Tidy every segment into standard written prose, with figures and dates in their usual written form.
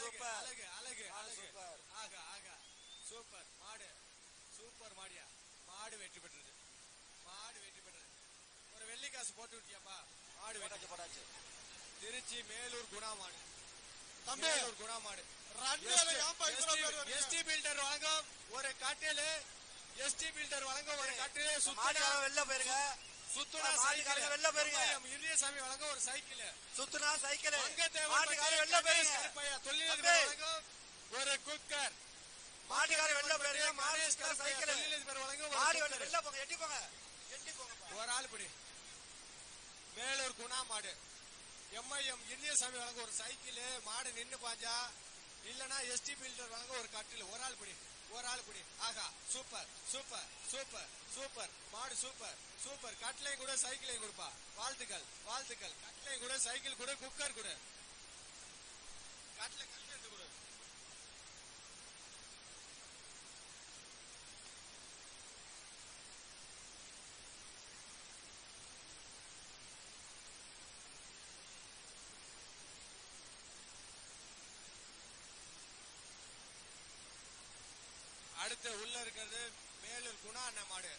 super அழகு அழகு அழகு சூப்பர் ஆகா ஆகா சூப்பர் மாடு சூப்பர் மாடியா மாடு வெற்றி பெற்றது மாடு வெற்றி பெற்றது ஒரு வெள்ளி காசு போட்டு விட்டியாப்பா மாடு வெற்றி போடாச்சு திருச்சி மேலூர் குணா மாடு தம்பி ஒரு குணா மாடு எஸ்டி பில்டர் வழங்கும் ஒரு கட்டில் எஸ்டி பில்டர் வழங்கும் ஒரு கட்டில் சுத்துனா வெளில போயிருங்க சுத்துனா சைக்கிள் வெளில போயிருங்க இரியசாமி வழங்கும் ஒரு சைக்கிள் சுத்துனா சைக்கிள் மாட்டுக்கார வெளில போயிருங்க தொழிலதிபர் வழங்கும் ஒரு குக்கர் மாட்டுக்கார வெளில போயிருங்க மாடு சைக்கிள் தொழிலதிபர் வழங்கும் மாடு வெளில போங்க எட்டி போங்க ஒரு ஆள் பிடி மேலூர் குணா மாடு எம்ஐஎம் இரியசாமி வழங்க ஒரு சைக்கிள் மாடு நின்னு பாஞ்சா இல்லனா எஸ்டி பில்டர் வழங்க ஒரு கட்டில் ஒரு ஆள் பிடி ஆகா சூப்பர் சூப்பர் சூப்பர் சூப்பர் மாடு சூப்பர் சூப்பர் கட்லையும் கூட சைக்கிளையும் கொடுப்பா வாழ்த்துக்கள் வாழ்த்துக்கள் கட்லையும் கூட சைக்கிள் கூட குக்கர் கூட கட்ல எடுத்து கொடு அடுத்து உள்ள இருக்கிறது மேலூர் குணா அண்ண மாடு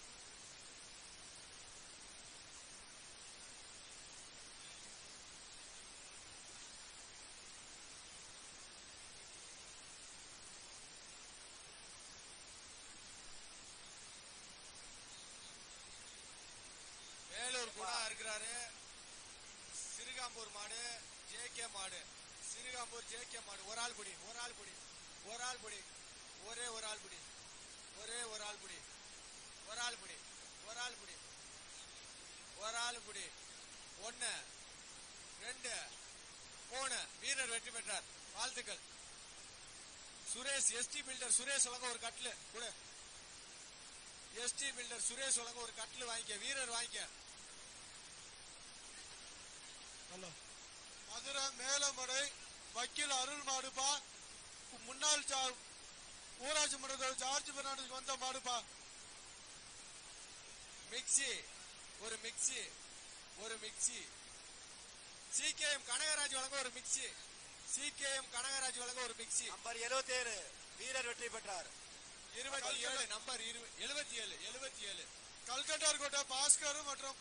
மேலூர் குணா இருக்கிறாரு சிறுகாம்பூர் மாடு ஜேகே மாடு சிறுகாம்பூர் ஜேகே மாடு ஒரு ஆள் பிடி ஒரே ஒரு ஆள் பிடி ஒன்னு 2 3 வீரர் வெற்றி பெற்றார் வாழ்த்துக்கள் சுரேஷ் எஸ்டி பில்டர் சுரேஷ் வழங்க ஒரு கட்லு கூட எஸ்டி பில்டர் சுரேஷ் வழங்க ஒரு கட்லு வாங்கிக்க வீரர் வாங்கிக்க மதுரை மேலமடை வக்கீல் அருள் மாடுப்பா முன்னாள் ஊராட்சி மன்ற ஜார்ஜ் பெர்னாண்டஸ் வந்த மாடுப்பா ஒரு மிக்சி சிகேஎம் கனகராஜ் வழங்க ஒரு மிக்சி நம்பர் 77 வீரர் வெற்றி பெற்றார் 27 நம்பர் 77 கல்கட்டார் கோட்டை பாஸ்கர் மற்றும்